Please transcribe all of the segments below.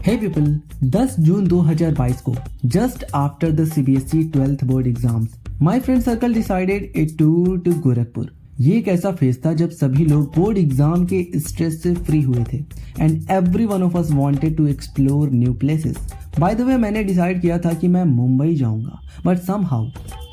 Hey people, 10 जून 2022 को just after the CBSE 12th board exams, my friend circle decided a tour to Gorakhpur. ये एक ऐसा phase था जब सभी लोग बोर्ड एग्जाम के स्ट्रेस से फ्री हुए थे and every one of us wanted to explore new places. By the way मैंने डिसाइड किया था कि मैं मुंबई जाऊंगा, बट समहाउ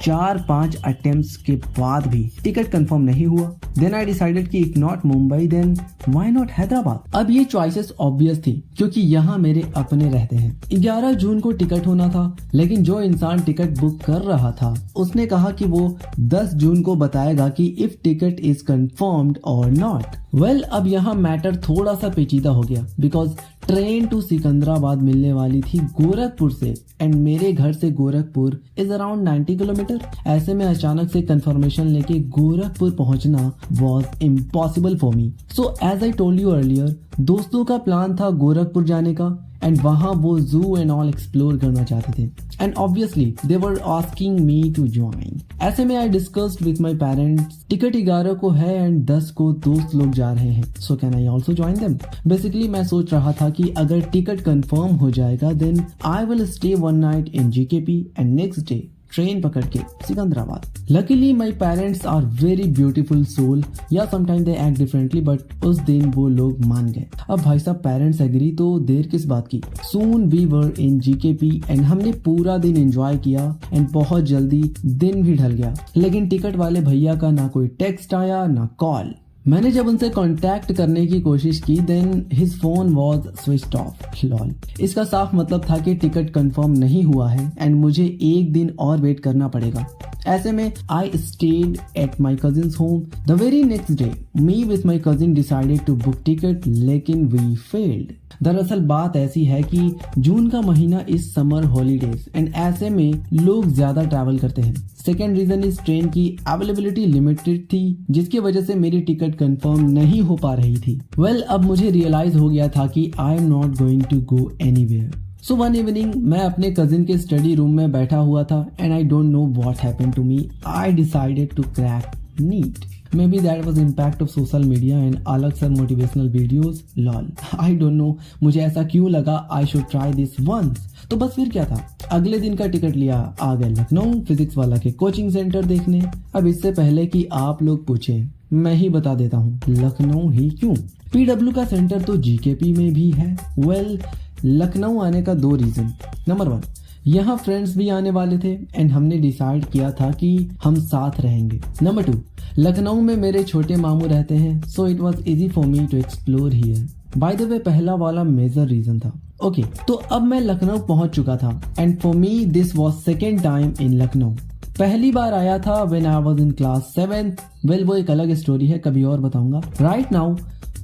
4-5 अटेम्प्ट्स के बाद भी टिकट कंफर्म नहीं हुआ। देन आई डिसाइडेड कि if not Mumbai then why not Hyderabad. अब ये चॉइसेस ऑब्वियस थी क्योंकि यहाँ मेरे अपने रहते हैं। 11 जून को टिकट होना था, लेकिन जो इंसान टिकट बुक कर रहा था उसने कहा कि वो 10 जून को बताएगा कि इफ टिकट इज कंफर्म्ड और नॉट। वेल, अब यहाँ मैटर थोड़ा सा पेचीदा हो गया बिकॉज ट्रेन टू सिकंदराबाद मिलने वाली थी गोरखपुर से एंड मेरे घर से गोरखपुर इज अराउंड 90 किलोमीटर। ऐसे में अचानक से कंफर्मेशन लेके गोरखपुर पहुंचना was impossible for me. So as I told you earlier, दोस्तों का प्लान था गोरखपुर जाने का एंड वहां वो जू एंड ऑल एक्सप्लोर करना चाहते थे and obviously they were asking me to join. ऐसे में I discussed with my parents, ticket 11 को है एंड 10 को दोस्त लोग जा रहे हैं, so can I also join them. Basically मैं सोच रहा था कि अगर टिकट कंफर्म हो जाएगा then I will stay one night in GKP and next day train पकड़ के Secunderabad. Luckily my parents are very beautiful soul, yeah sometime they act differently, but उस दिन वो लोग मान गए। अब भाई साहब पेरेंट्स एग्री तो देर किस बात की। Soon we were in GKP and हमने पूरा दिन एंजॉय किया एंड बहुत जल्दी दिन भी ढल गया, लेकिन टिकट वाले भैया का ना कोई टेक्स्ट आया ना कॉल। मैंने जब उनसे कांटेक्ट करने की कोशिश की then his phone was switched off. Lol, इसका साफ मतलब था कि टिकट कंफर्म नहीं हुआ है एंड मुझे एक दिन और वेट करना पड़ेगा। ऐसे में I stayed at my cousin's होम। The very next day me with my cousin decided to book ticket, लेकिन वी फेल्ड। दरअसल बात ऐसी है कि जून का महीना इस समर हॉलीडेज एंड ऐसे में लोग ज्यादा ट्रैवल करते हैं। सेकेंड रीजन इस ट्रेन की अवेलेबिलिटी लिमिटेड थी जिसकी वजह से मेरी टिकट कंफर्म नहीं हो पा रही थी। वेल, अब मुझे रियलाइज हो गया था कि I am not going to go anywhere. So one evening मैं अपने कजिन के स्टडी रूम में बैठा हुआ था and I don't know what happened to me. I decided to crack NEET. Maybe that was impact of social media and अलग से motivational videos. lol. I don't know मुझे ऐसा क्यों लगा I should try this once. तो बस फिर क्या था, अगले दिन का टिकट लिया, आ गए लखनऊ फिजिक्स वाला के कोचिंग सेंटर देखने। अब इससे पहले कि आप लोग पूछे, मैं ही बता देता हूँ लखनऊ ही क्यों। PW का सेंटर तो जीकेपी में भी है। वेल, लखनऊ आने का 2 रीजन। नंबर 1, यहाँ फ्रेंड्स भी आने वाले थे एंड हमने डिसाइड किया था कि हम साथ रहेंगे। नंबर 2, लखनऊ में मेरे छोटे मामू रहते हैं, so it was easy for me to explore here. By the way पहला वाला मेजर रीजन था। ओके, तो अब मैं लखनऊ पहुंच चुका था and for me this was second time in Lucknow. पहली बार आया था when I was in class 7th। Well, वो एक अलग स्टोरी है, कभी और बताऊंगा। राइट नाउ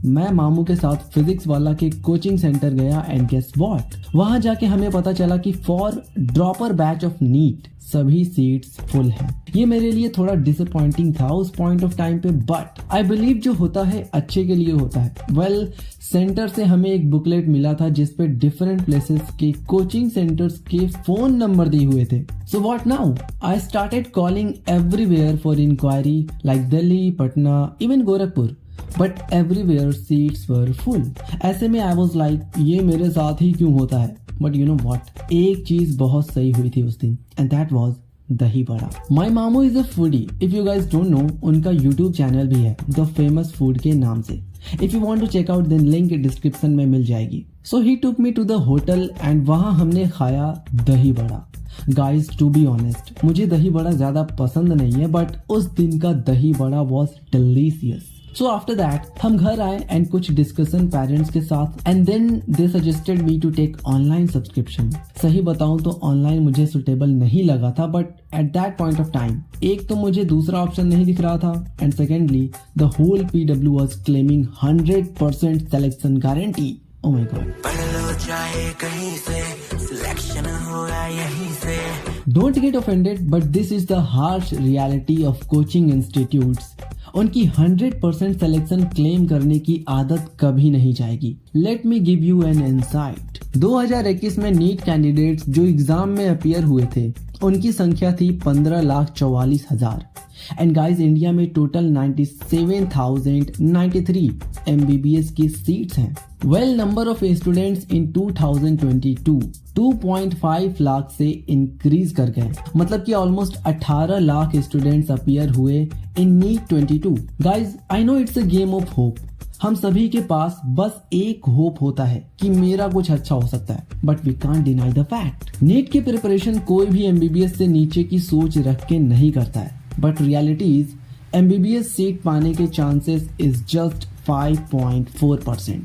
मैं मामू के साथ फिजिक्स वाला के कोचिंग सेंटर गया एंड गेस व्हाट, वहां जाके हमें पता चला कि for dropper batch of NEET सभी सीट्स फुल हैं। ये मेरे लिए थोड़ा डिसअपॉइंटिंग था उस पॉइंट ऑफ टाइम पे, बट आई बिलीव जो होता है अच्छे के लिए होता है। वेल, सेंटर से हमें एक बुकलेट मिला था जिसपे डिफरेंट प्लेसेस के कोचिंग सेंटर्स के फोन नंबर दिए हुए थे। So what now, I started calling everywhere for inquiry like Delhi, Patna, even Gorakhpur, but everywhere seats were full. ऐसे में आई वॉज लाइक ये मेरे साथ ही क्यों होता है। बट यू नो व्हाट, एक चीज बहुत सही हुई थी उस दिन एंड दैट वाज दही बड़ा। माई मामू is a foodie. If you guys don't know, उनका यूट्यूब चैनल भी है द फेमस फूड के नाम से। If you want to check out then link description में मिल जाएगी। So he took me to the hotel and वहां हमने खाया दही बड़ा। गाइज टू बी ऑनेस्ट, मुझे दही बड़ा ज्यादा पसंद नहीं है, बट उस दिन का dahi bada was delicious. So after that हम घर आए एंड कुछ डिस्कशन पेरेंट्स के साथ and then they suggested me to take online subscription. सही बताऊं तो ऑनलाइन मुझे सुटेबल नहीं लगा था, but at that point of time एक तो मुझे दूसरा ऑप्शन नहीं दिख रहा था and secondly the whole PW was claiming 100% selection guarantee. Oh my God. Don't get offended, but this is the harsh reality of coaching institutes. उनकी 100% selection claim करने की आदत कभी नहीं जाएगी। Let me give you an insight. 2021 में NEET candidates जो exam में अपीयर हुए थे उनकी संख्या थी 15,44,000। एंड गाइस इंडिया में टोटल 97,093 MBBS की सीट्स हैं। Well number of students in 2022 2.5 lakh से इंक्रीज कर गए, मतलब कि ऑलमोस्ट 18 लाख स्टूडेंट्स अपीयर हुए in NEET 22। Guys I know it's a game of hope. हम सभी के पास बस एक होप होता है कि मेरा कुछ अच्छा हो सकता है, but we can't deny the fact. NEET की प्रिपरेशन कोई भी MBBS से नीचे की सोच रख के नहीं करता है, but reality is MBBS seat पाने के चांसेस इज जस्ट 5.4%।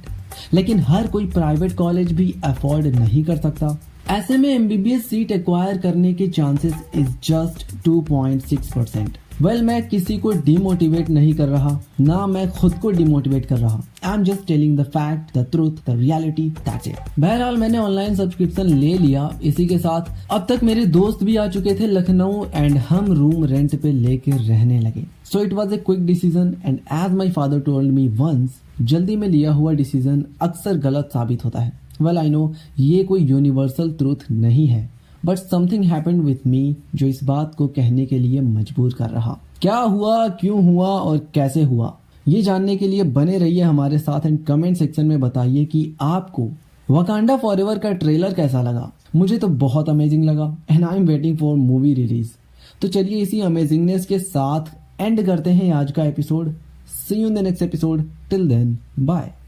लेकिन हर कोई प्राइवेट कॉलेज भी अफोर्ड नहीं कर सकता। ऐसे में MBBS सीट एक्वायर करने के चांसेस इज जस्ट 2.6%। वेल मैं किसी को डिमोटिवेट नहीं कर रहा, ना मैं खुद को डिमोटिवेट कर रहा। I am just telling the fact, the truth, the reality, that's it. बहरहाल मैंने ऑनलाइन सब्सक्रिप्शन ले लिया। इसी के साथ अब तक मेरे दोस्त भी आ चुके थे लखनऊ एंड हम रूम रेंट पे लेके रहने लगे। So it was a quick decision and as my father told me once, जल्दी में लिया हुआ डिसीजन अक्सर गलत साबित होता है। वेल आई नो ये कोई यूनिवर्सल ट्रूथ नहीं है, but something happened with me जो इस बात को कहने के लिए मजबूर कर रहा। क्या हुआ, क्यों हुआ और कैसे हुआ, ये जानने के लिए बने रहिए हमारे साथ एंड कमेंट सेक्शन में बताइए कि आपको वकांडा फॉरएवर का ट्रेलर कैसा लगा। मुझे तो बहुत अमेजिंग लगा and I am waiting for movie release. तो चलिए इसी अमेजिंगनेस के साथ एंड करते हैं आज का episode. See you in the next episode. Till then bye.